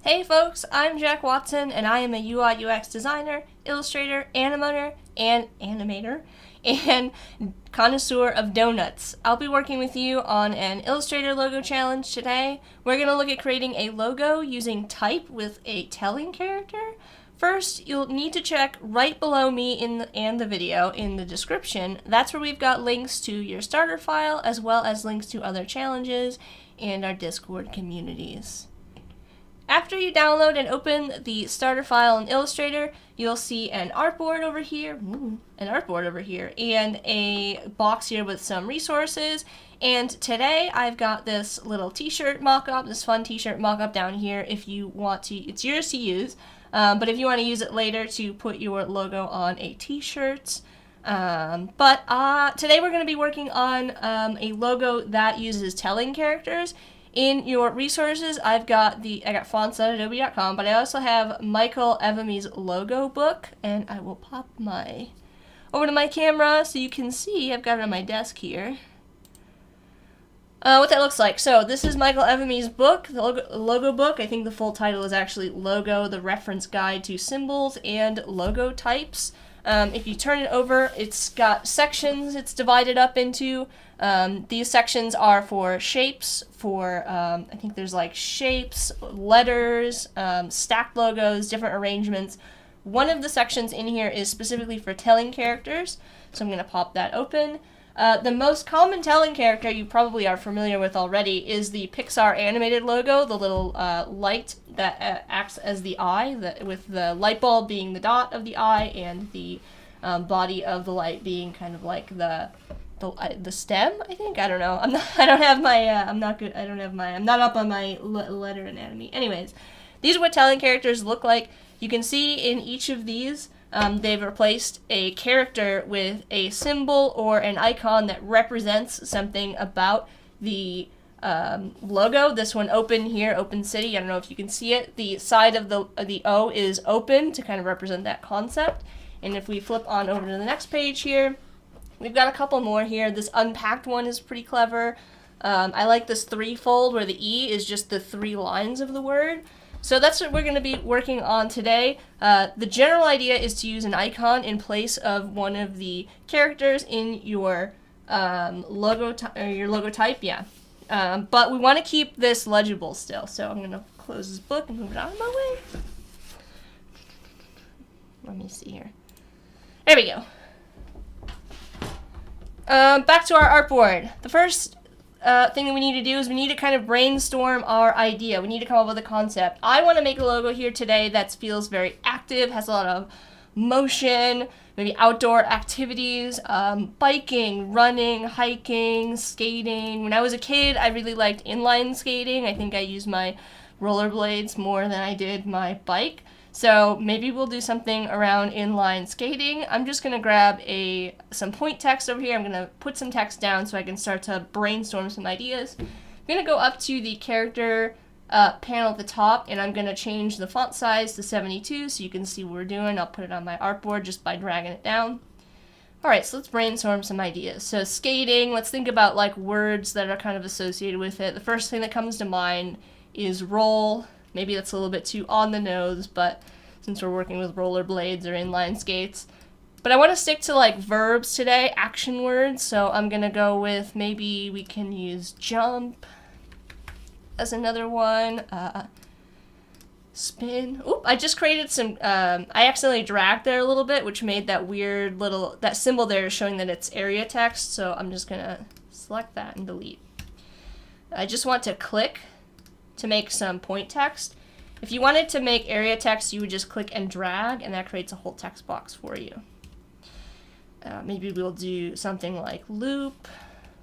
Hey folks, I'm Jack Watson and I am a UI UX designer, illustrator, animator, and connoisseur of donuts. I'll be working with you on an Illustrator logo challenge today. We're going to look at creating a logo using type with a telling character. First, you'll need to check right below me and the video in the description. That's where we've got links to your starter file as well as links to other challenges and our Discord communities. After you download and open the starter file in Illustrator, you'll see an artboard over here, and a box here with some resources. And today I've got this little t-shirt mock-up, this fun t-shirt mock-up down here if you want to. It's yours to use, but if you want to use it later to put your logo on a t-shirt. Today we're going to be working on a logo that uses telling characters. In your resources, I got fonts at adobe.com, but I also have Michael Evamy's logo book, and I will pop over to my camera so you can see. I've got it on my desk here. What that looks like. So this is Michael Evamy's book, the logo book. I think the full title is actually Logo, the Reference Guide to Symbols and Logo Types. If you turn it over, it's got sections it's divided up into. These sections are for shapes, I think there's like shapes, letters, stacked logos, different arrangements. One of the sections in here is specifically for telling characters, so I'm going to pop that open. The most common telling character you probably are familiar with already is the Pixar animated logo, the little light that acts as the eye, with the light bulb being the dot of the eye and the body of the light being kind of like the stem, I think. I don't know. I'm not up on my letter anatomy. Anyways, these are what telling characters look like. You can see in each of these, they've replaced a character with a symbol or an icon that represents something about the logo. This one, open here, open city. I don't know if you can see it. The side of the O is open to kind of represent that concept. And if we flip on over to the next page here, we've got a couple more here. This unpacked one is pretty clever. I like this threefold where the E is just the 3 lines of the word. So that's what we're going to be working on today. The general idea is to use an icon in place of one of the characters in your logo type, yeah. But we want to keep this legible still. So I'm going to close this book and move it out of my way. Let me see here. There we go. Back to our artboard. The first thing that we need to do is we need to kind of brainstorm our idea. We need to come up with a concept. I want to make a logo here today that feels very active, has a lot of motion, maybe outdoor activities, biking, running, hiking, skating. When I was a kid, I really liked inline skating. I think I used my rollerblades more than I did my bike. So maybe we'll do something around inline skating. I'm just going to grab some point text over here. I'm going to put some text down so I can start to brainstorm some ideas. I'm going to go up to the character panel at the top, and I'm going to change the font size to 72 so you can see what we're doing. I'll put it on my artboard just by dragging it down. Alright, so let's brainstorm some ideas. So skating, let's think about like words that are kind of associated with it. The first thing that comes to mind is roll. Maybe that's a little bit too on the nose, but since we're working with rollerblades or inline skates. But I want to stick to like verbs today, action words, so I'm going to go with, maybe we can use jump as another one. Spin. Oop, I just created some, I accidentally dragged there a little bit, which made that weird little, that symbol there showing that it's area text, so I'm just going to select that and delete. I just want to click to make some point text. If you wanted to make area text, you would just click and drag, and that creates a whole text box for you. Maybe we'll do something like loop,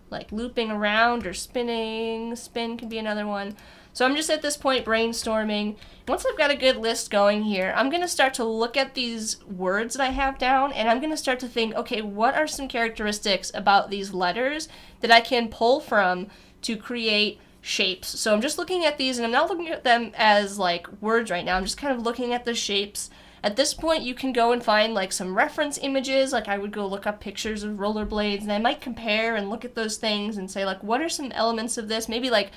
like looping around or spinning. Spin could be another one. So I'm just at this point brainstorming. Once I've got a good list going here, I'm going to start to look at these words that I have down, and I'm going to start to think, okay, what are some characteristics about these letters that I can pull from to create shapes? So I'm just looking at these, and I'm not looking at them as like words right now. I'm just kind of looking at the shapes. At this point, you can go and find like some reference images. Like I would go look up pictures of rollerblades, and I might compare and look at those things and say like, what are some elements of this? Maybe like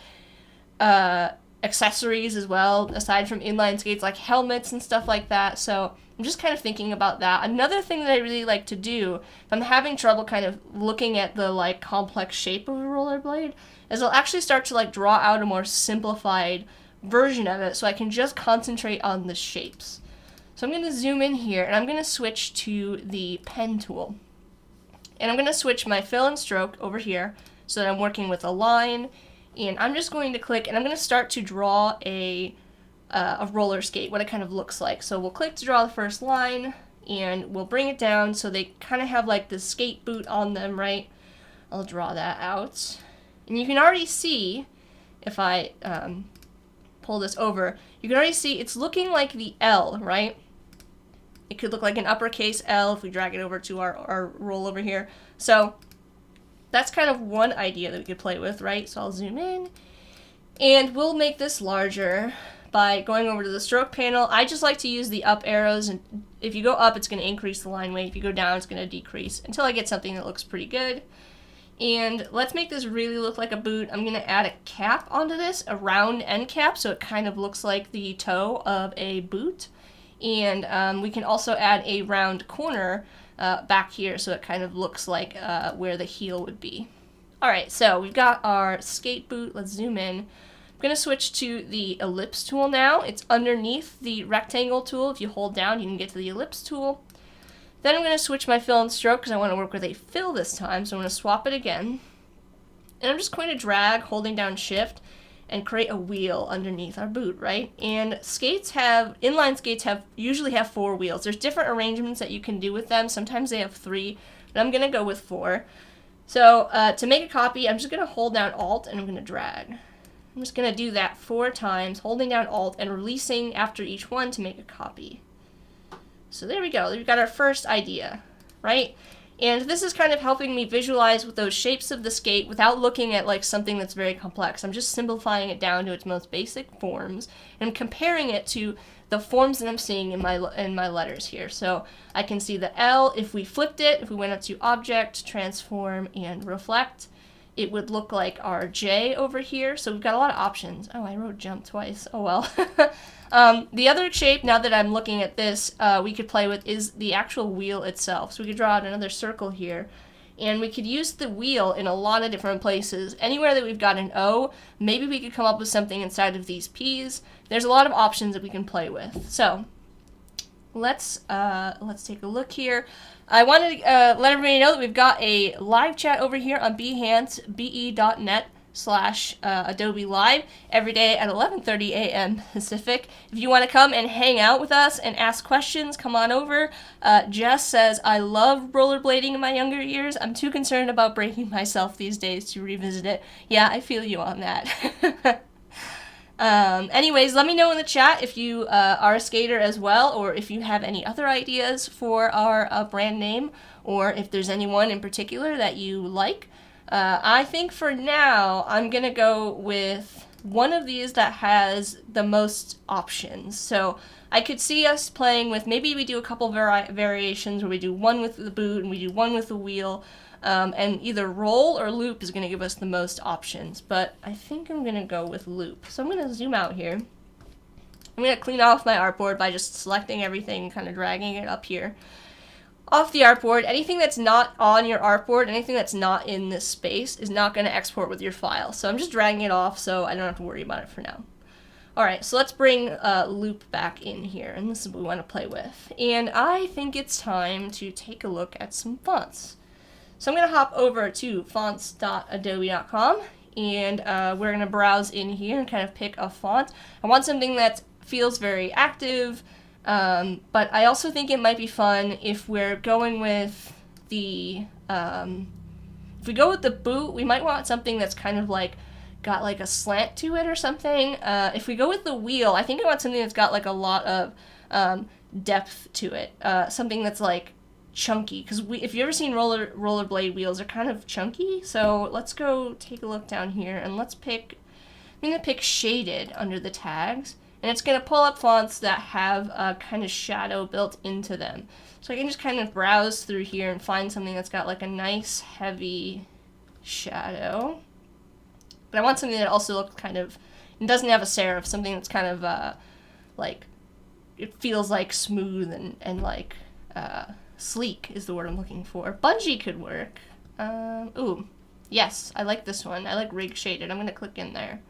accessories as well, aside from inline skates, like helmets and stuff like that. So I'm just kind of thinking about that. Another thing that I really like to do, if I'm having trouble kind of looking at the like complex shape of a rollerblade, is I'll actually start to like draw out a more simplified version of it so I can just concentrate on the shapes. So I'm going to zoom in here and I'm going to switch to the pen tool. And I'm going to switch my fill and stroke over here so that I'm working with a line. And I'm just going to click and I'm going to start to draw a roller skate, what it kind of looks like. So we'll click to draw the first line and we'll bring it down so they kind of have like the skate boot on them, right? I'll draw that out. And you can already see, if I pull this over, you can already see it's looking like the L, right? It could look like an uppercase L if we drag it over to our roll over here. So that's kind of one idea that we could play with, right? So I'll zoom in and we'll make this larger by going over to the stroke panel. I just like to use the up arrows, and if you go up it's going to increase the line weight, if you go down it's going to decrease until I get something that looks pretty good. And let's make this really look like a boot. I'm going to add a cap onto this, a round end cap, so it kind of looks like the toe of a boot. And we can also add a round corner back here so it kind of looks like where the heel would be. Alright, so we've got our skate boot. Let's zoom in. I'm going to switch to the ellipse tool now. It's underneath the rectangle tool. If you hold down, you can get to the ellipse tool. Then I'm going to switch my fill and stroke because I want to work with a fill this time, so I'm going to swap it again. And I'm just going to drag, holding down shift, and create a wheel underneath our boot, right? And inline skates usually have 4 wheels. There's different arrangements that you can do with them. Sometimes they have 3, but I'm going to go with 4. So to make a copy, I'm just going to hold down Alt and I'm going to drag. I'm just going to do that 4 times, holding down Alt and releasing after each one to make a copy. So there we go. We've got our first idea, right? And this is kind of helping me visualize with those shapes of the skate without looking at like something that's very complex. I'm just simplifying it down to its most basic forms and comparing it to the forms that I'm seeing in my letters here. So I can see the L. If we flipped it, if we went up to Object, Transform, and Reflect, it would look like our J over here. So we've got a lot of options. Oh, I wrote jump twice. Oh well. The other shape, now that I'm looking at this, we could play with is the actual wheel itself. So we could draw out another circle here. And we could use the wheel in a lot of different places. Anywhere that we've got an O, maybe we could come up with something inside of these P's. There's a lot of options that we can play with. So let's take a look here. I want to let everybody know that we've got a live chat over here on Behance, be.net/Adobe Live every day at 11:30 a.m. Pacific. If you want to come and hang out with us and ask questions, come on over. Jess says, I love rollerblading in my younger years. I'm too concerned about breaking myself these days to revisit it. Yeah, I feel you on that. Anyways, let me know in the chat if you are a skater as well, or if you have any other ideas for our brand name, or if there's anyone in particular that you like. I think for now, I'm going to go with one of these that has the most options. So I could see us playing with, maybe we do a couple variations where we do one with the boot and we do one with the wheel. And either roll or loop is going to give us the most options. But I think I'm going to go with loop. So I'm going to zoom out here. I'm going to clean off my artboard by just selecting everything and kind of dragging it up here. Off the artboard, anything that's not on your artboard, anything that's not in this space is not going to export with your file. So I'm just dragging it off so I don't have to worry about it for now. Alright, so let's bring loop back in here, and this is what we want to play with. And I think it's time to take a look at some fonts. So I'm going to hop over to fonts.adobe.com, and we're going to browse in here and kind of pick a font. I want something that feels very active, but I also think it might be fun if we're going with the, if we go with the boot, we might want something that's kind of like, got like a slant to it or something. If we go with the wheel, I think I want something that's got like a lot of depth to it, something that's like chunky, because if you've ever seen rollerblade wheels, they're kind of chunky. So let's go take a look down here and let's pick, I'm going to pick shaded under the tags, and it's going to pull up fonts that have a kind of shadow built into them. So I can just kind of browse through here and find something that's got like a nice heavy shadow. But I want something that also looks kind of It doesn't have a serif, something that's kind of like, it feels like smooth and like sleek is the word I'm looking for. Bungee could work. Ooh, yes, I like this one. I like rig shaded. I'm gonna click in there.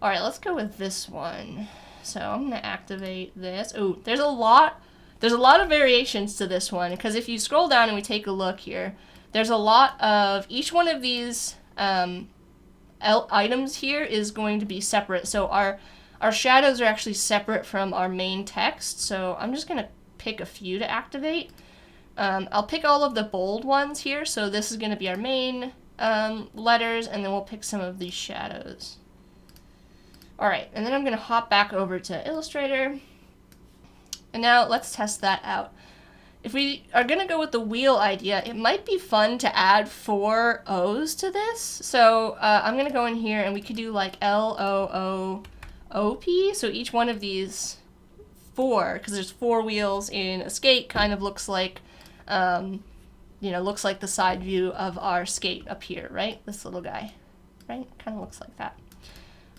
All right, let's go with this one. So I'm gonna activate this. Ooh, there's a lot of variations to this one, because if you scroll down and we take a look here, there's a lot of, each one of these items here is going to be separate. So our shadows are actually separate from our main text. So I'm just gonna pick a few to activate. I'll pick all of the bold ones here. So this is gonna be our main letters, and then we'll pick some of these shadows. All right, and then I'm gonna hop back over to Illustrator. And now let's test that out. If we are gonna go with the wheel idea, it might be fun to add 4 O's to this. So I'm gonna go in here and we could do like L-O-O-O-P. So each one of these 4, because there's 4 wheels in a skate, kind of looks like, looks like the side view of our skate up here, right? This little guy, right? Kind of looks like that.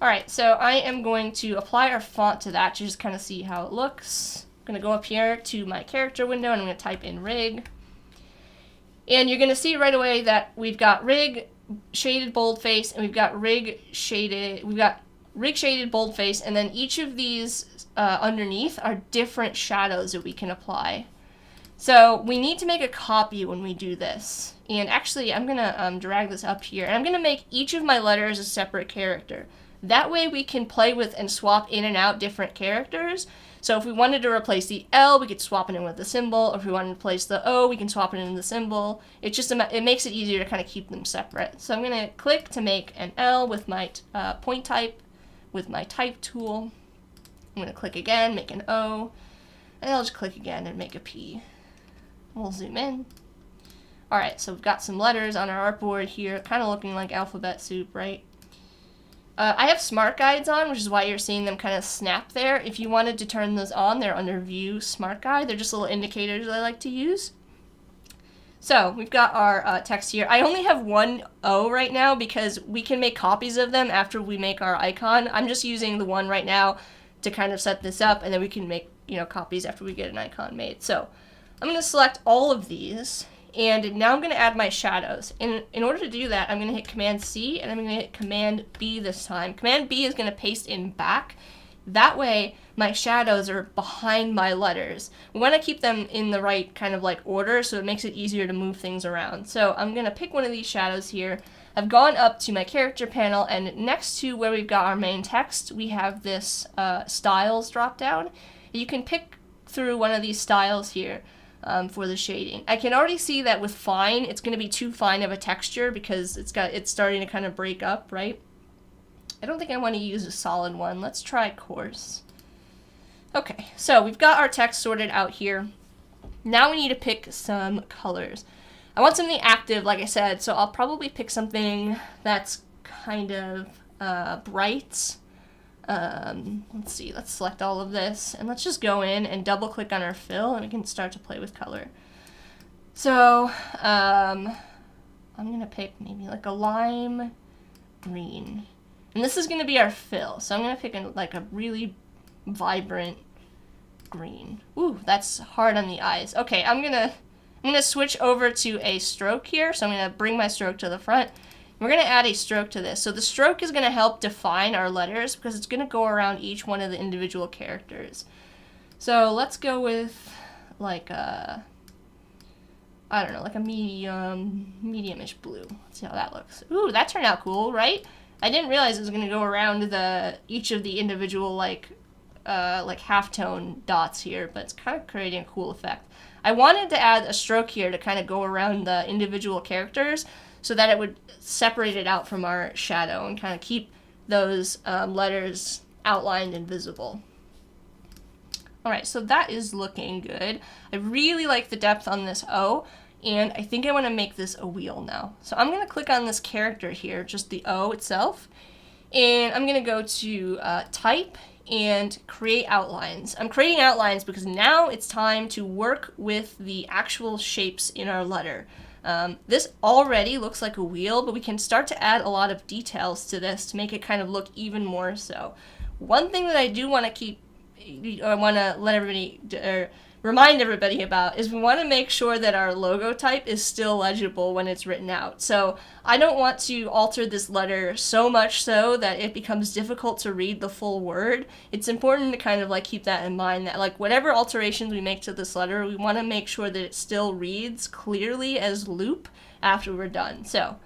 All right, so I am going to apply our font to that to just kind of see how it looks. I'm gonna go up here to my character window and I'm gonna type in rig. And you're gonna see right away that we've got rig shaded boldface and we've got rig shaded boldface, and then each of these underneath are different shadows that we can apply. So we need to make a copy when we do this. And actually I'm gonna drag this up here and I'm gonna make each of my letters a separate character. That way we can play with and swap in and out different characters. So if we wanted to replace the L, we could swap it in with the symbol. Or if we wanted to replace the O, we can swap it in the symbol. It makes it easier to kind of keep them separate. So I'm going to click to make an L with my point type, with my type tool. I'm going to click again, make an O, and I'll just click again and make a P. We'll zoom in. All right, so we've got some letters on our artboard here, kind of looking like alphabet soup, right? I have smart guides on, which is why you're seeing them kind of snap there. If you wanted to turn those on, they're under View Smart Guide. They're just little indicators I like to use. So we've got our text here. I only have 1 O right now because we can make copies of them after we make our icon. I'm just using the one right now to kind of set this up, and then we can make copies after we get an icon made. So I'm going to select all of these. And now I'm going to add my shadows. And in order to do that, I'm going to hit Command C and I'm going to hit Command B this time. Command B is going to paste in back. That way, my shadows are behind my letters. We want to keep them in the right kind of like order so it makes it easier to move things around. So I'm going to pick one of these shadows here. I've gone up to my character panel, and next to where we've got our main text, we have this styles drop down. You can pick through one of these styles here. For the shading. I can already see that with fine, it's going to be too fine of a texture because it's starting to kind of break up, right? I don't think I want to use a solid one. Let's try coarse. Okay, so we've got our text sorted out here. Now we need to pick some colors. I want something active, like I said, so I'll probably pick something that's kind of bright. Let's see, let's select all of this and let's just go in and double click on our fill and we can start to play with color. So I'm gonna pick maybe like a lime green, and this is gonna be our fill. So I'm gonna pick like a really vibrant green. Ooh, that's hard on the eyes. Okay, I'm gonna switch over to a stroke here. So I'm gonna bring my stroke to the front. We're going to add a stroke to this. So the stroke is going to help define our letters because it's going to go around each one of the individual characters. So let's go with like a, I don't know, like a medium-ish blue. Let's see how that looks. Ooh, that turned out cool, right? I didn't realize it was going to go around each of the individual like halftone dots here, but it's kind of creating a cool effect. I wanted to add a stroke here to kind of go around the individual characters, so that it would separate it out from our shadow and kind of keep those letters outlined and visible. All right, so that is looking good. I really like the depth on this O, and I think I want to make this a wheel now. So I'm going to click on this character here, just the O itself, and I'm going to go to Type and Create Outlines. I'm creating outlines because now it's time to work with the actual shapes in our letter. This already looks like a wheel, but we can start to add a lot of details to this to make it kind of look even more so. One thing that I do want to let everybody, or remind everybody about, is we want to make sure that our logo type is still legible when it's written out. So I don't want to alter this letter so much so that it becomes difficult to read the full word. It's important to kind of like keep that in mind, that like whatever alterations we make to this letter, we want to make sure that it still reads clearly as loop after we're done. So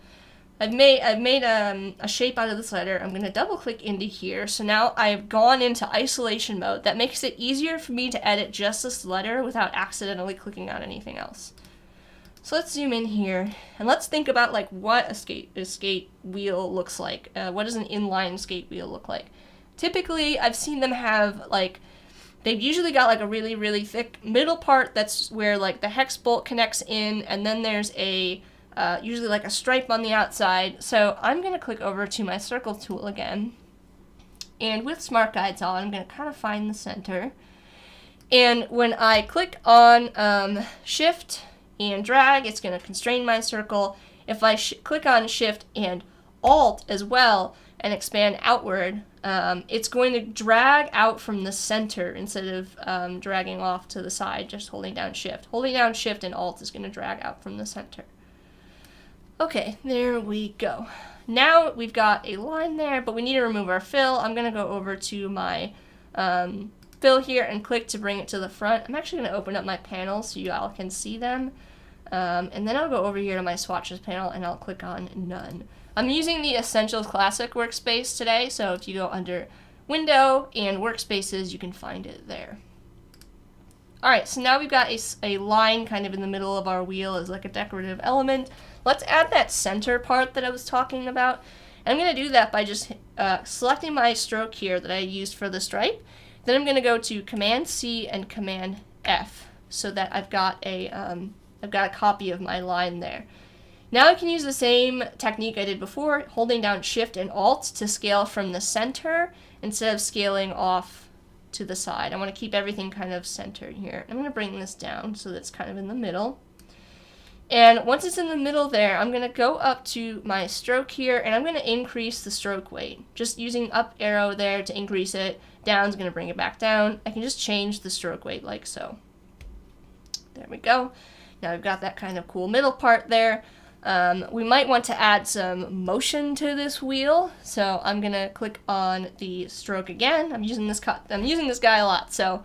I've made a shape out of this letter. I'm going to double click into here. So now I've gone into isolation mode. That makes it easier for me to edit just this letter without accidentally clicking on anything else. So let's zoom in here and let's think about like what a skate wheel looks like. What does an inline skate wheel look like? Typically, I've seen them have like, they've usually got like a really, really thick middle part that's where like the hex bolt connects in, and then there's usually like a stripe on the outside. So I'm going to click over to my circle tool again, and with Smart Guides on, I'm going to kind of find the center. And when I click on Shift and drag, it's going to constrain my circle. If I click on Shift and Alt as well and expand outward, it's going to drag out from the center instead of dragging off to the side, just holding down Shift. Holding down Shift and Alt is going to drag out from the center. Okay, there we go. Now we've got a line there, but we need to remove our fill. I'm going to go over to my fill here and click to bring it to the front. I'm actually going to open up my panels so you all can see them. And then I'll go over here to my swatches panel and I'll click on None. I'm using the Essentials Classic workspace today, so if you go under Window and Workspaces, you can find it there. Alright, so now we've got a line kind of in the middle of our wheel as like a decorative element. Let's add that center part that I was talking about. And I'm going to do that by just selecting my stroke here that I used for the stripe. Then I'm going to go to Command C and Command F so that I've got a copy of my line there. Now I can use the same technique I did before, holding down Shift and Alt to scale from the center instead of scaling off to the side. I want to keep everything kind of centered here. I'm going to bring this down so that it's kind of in the middle. And once it's in the middle there, I'm going to go up to my stroke here and I'm going to increase the stroke weight. Just using up arrow there to increase it. Down is going to bring it back down. I can just change the stroke weight like so. There we go. Now we've got that kind of cool middle part there. We might want to add some motion to this wheel, so I'm gonna click on the stroke again. I'm using this guy a lot, so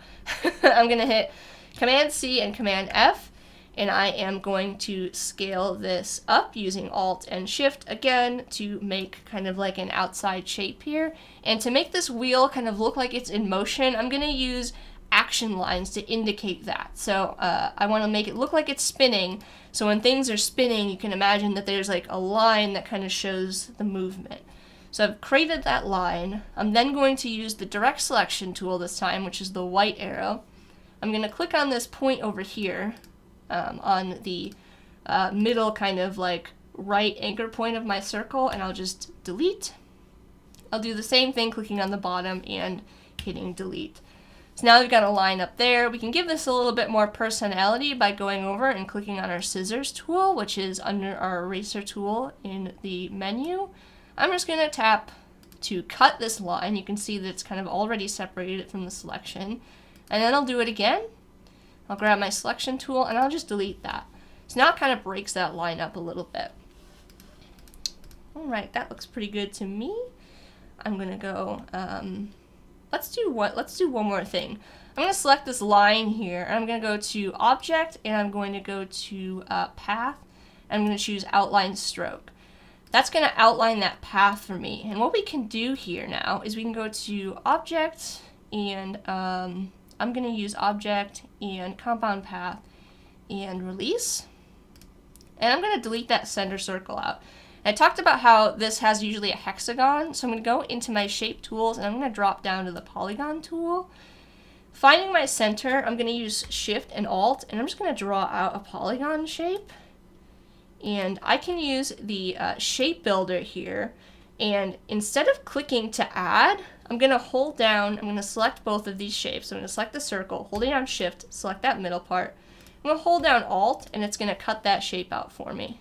I'm gonna hit Command C and Command F, and I am going to scale this up using Alt and Shift again to make kind of like an outside shape here. And to make this wheel kind of look like it's in motion, I'm gonna use action lines to indicate that. So I want to make it look like it's spinning, so when things are spinning you can imagine that there's like a line that kind of shows the movement. So I've created that line. I'm then going to use the direct selection tool this time, which is the white arrow. I'm going to click on this point over here on the middle kind of like right anchor point of my circle, and I'll just delete. I'll do the same thing clicking on the bottom and hitting delete. So now we've got a line up there. We can give this a little bit more personality by going over and clicking on our scissors tool, which is under our eraser tool in the menu. I'm just going to tap to cut this line. You can see that it's kind of already separated from the selection. And then I'll do it again. I'll grab my selection tool and I'll just delete that. So now it kind of breaks that line up a little bit. Alright, that looks pretty good to me. I'm going to go... Let's do one more thing. I'm going to select this line here, and I'm going to go to Object, and I'm going to go to Path, and I'm going to choose Outline Stroke. That's going to outline that path for me. And what we can do here now is we can go to Object, and I'm going to use Object and Compound Path and Release. And I'm going to delete that center circle out. I talked about how this has usually a hexagon, so I'm going to go into my shape tools and I'm going to drop down to the polygon tool. Finding my center, I'm going to use Shift and Alt, and I'm just going to draw out a polygon shape. And I can use the shape builder here, and instead of clicking to add, I'm going to hold down, I'm going to select both of these shapes. So I'm going to select the circle, holding down Shift, select that middle part, I'm going to hold down Alt, and it's going to cut that shape out for me.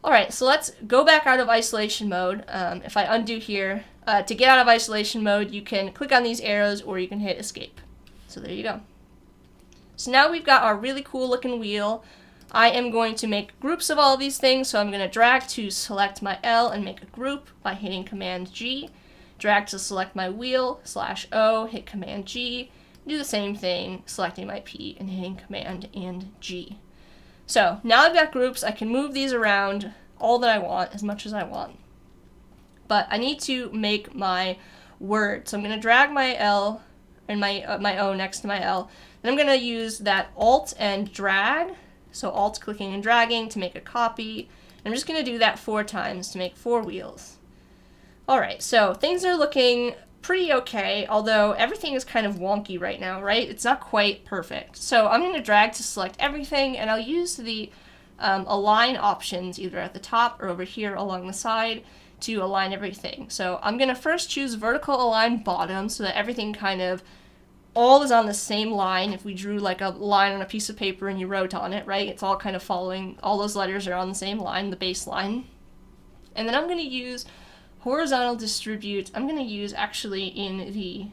Alright, so let's go back out of isolation mode. If I undo here, to get out of isolation mode, you can click on these arrows or you can hit escape. So there you go. So now we've got our really cool looking wheel. I am going to make groups of all of these things, so I'm going to drag to select my L and make a group by hitting Command G. Drag to select my wheel, /O, hit Command G. Do the same thing, selecting my P and hitting Command and G. So now I've got groups. I can move these around all that I want, as much as I want. But I need to make my word. So I'm going to drag my L and my O next to my L. Then I'm going to use that Alt and drag. So Alt clicking and dragging to make a copy. And I'm just going to do that 4 times to make 4 wheels. Alright, so things are looking pretty okay, although everything is kind of wonky right now, right? It's not quite perfect. So I'm going to drag to select everything, and I'll use the align options either at the top or over here along the side to align everything. So I'm going to first choose vertical align bottom so that everything kind of all is on the same line. If we drew like a line on a piece of paper and you wrote on it, right? It's all kind of following, all those letters are on the same line, the baseline. And then I'm going to use horizontal distribute. I'm going to use actually in the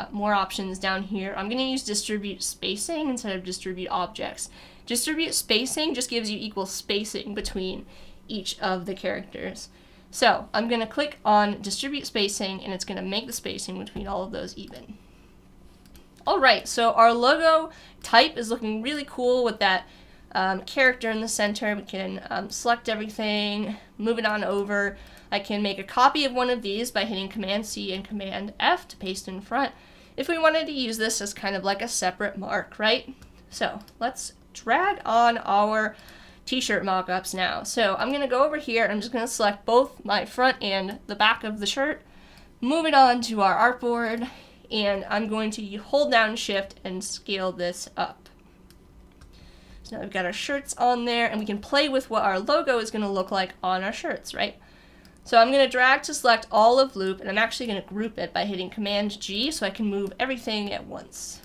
more options down here, I'm going to use distribute spacing instead of distribute objects. Distribute spacing just gives you equal spacing between each of the characters. So I'm going to click on distribute spacing, and it's going to make the spacing between all of those even. Alright, so our logo type is looking really cool with that character in the center. We can select everything, move it on over. I can make a copy of one of these by hitting Command C and Command F to paste in front if we wanted to use this as kind of like a separate mark, right? So let's drag on our t-shirt mockups now. So I'm going to go over here and I'm just going to select both my front and the back of the shirt, move it on to our artboard, and I'm going to hold down Shift and scale this up. So now we've got our shirts on there, and we can play with what our logo is going to look like on our shirts, right? So I'm going to drag to select all of Loop, and I'm actually going to group it by hitting Command G so I can move everything at once.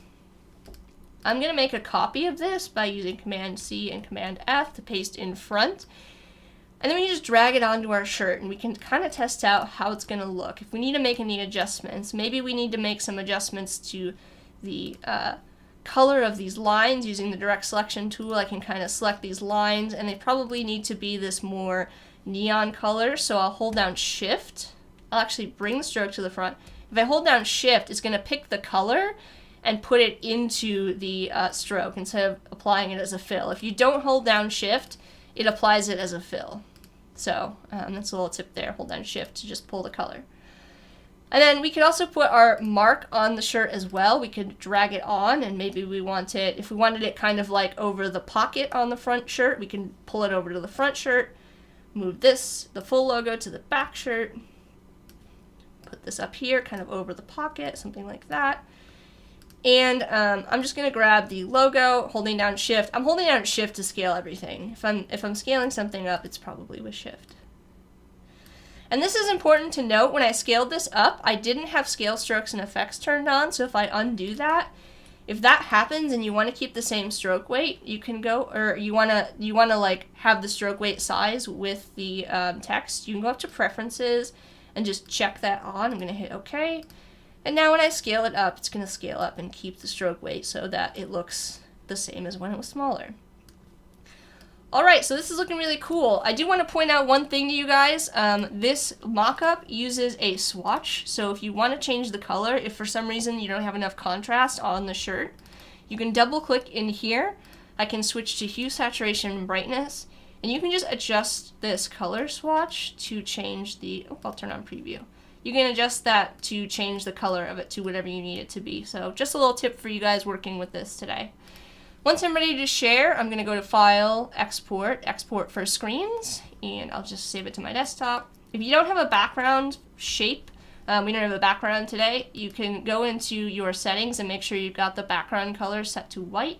I'm going to make a copy of this by using Command C and Command F to paste in front. And then we just drag it onto our shirt, and we can kind of test out how it's going to look. If we need to make any adjustments, maybe we need to make some adjustments to the color of these lines using the direct selection tool. I can kind of select these lines, and they probably need to be this more neon color, so I'll hold down Shift. I'll actually bring the stroke to the front. If I hold down Shift, it's going to pick the color and put it into the stroke instead of applying it as a fill. If you don't hold down Shift, it applies it as a fill. So that's a little tip there. Hold down Shift to just pull the color. And then we could also put our mark on the shirt as well. We could drag it on, and maybe we want it, if we wanted it kind of like over the pocket on the front shirt, we can pull it over to the front shirt. Move this, the full logo, to the back shirt. Put this up here, kind of over the pocket, something like that. And I'm just going to grab the logo, holding down Shift. I'm holding down Shift to scale everything. If I'm scaling something up, it's probably with Shift. And this is important to note. When I scaled this up, I didn't have scale strokes and effects turned on. So if I undo that, if that happens and you want to keep the same stroke weight, you can go, or you want to like have the stroke weight size with the text, you can go up to Preferences and just check that on. I'm going to hit OK. And now when I scale it up, it's going to scale up and keep the stroke weight so that it looks the same as when it was smaller. Alright, so this is looking really cool. I do want to point out one thing to you guys. This mockup uses a swatch, so if you want to change the color, if for some reason you don't have enough contrast on the shirt, you can double click in here. I can switch to hue, saturation, and brightness, and you can just adjust this color swatch to change the, I'll turn on preview. You can adjust that to change the color of it to whatever you need it to be. So just a little tip for you guys working with this today. Once I'm ready to share, I'm going to go to File, Export, Export for Screens, and I'll just save it to my desktop. If you don't have a background shape, we don't have a background today, you can go into your settings and make sure you've got the background color set to white.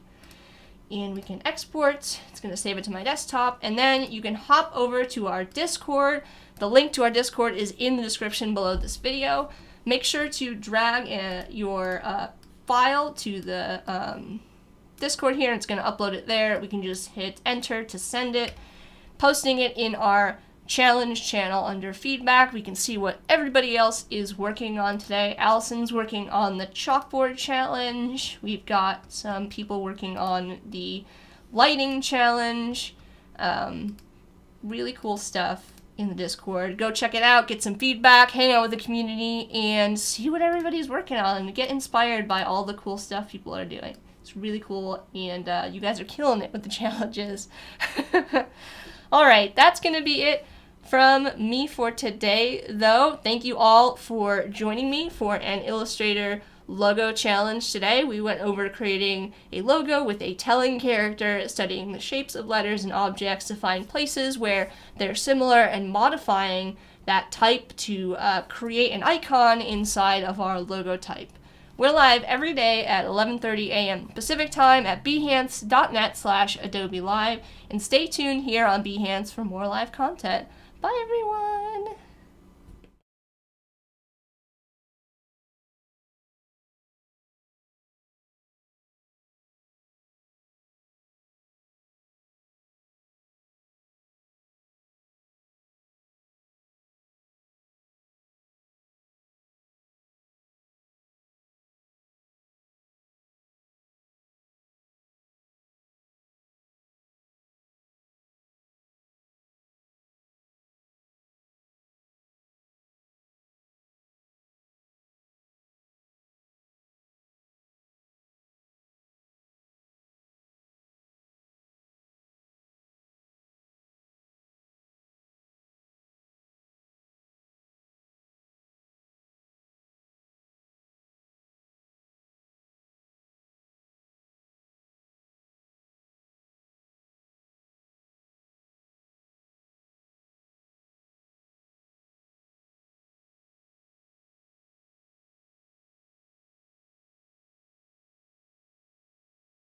And we can export. It's going to save it to my desktop, and then you can hop over to our Discord. The link to our Discord is in the description below this video. Make sure to drag your file to the Discord here, and it's going to upload it there. We can just hit enter to send it. Posting it in our challenge channel under feedback. We can see what everybody else is working on today. Allison's working on the chalkboard challenge. We've got some people working on the lighting challenge. Really cool stuff in the Discord. Go check it out, get some feedback, hang out with the community, and see what everybody's working on, and get inspired by all the cool stuff people are doing. It's really cool, and you guys are killing it with the challenges. Alright, that's going to be it from me for today, though. Thank you all for joining me for an Illustrator logo challenge today. We went over creating a logo with a telling character, studying the shapes of letters and objects to find places where they're similar, and modifying that type to create an icon inside of our logo type. We're live every day at 11:30 a.m. Pacific Time at behance.net/Adobe Live, and stay tuned here on Behance for more live content. Bye, everyone!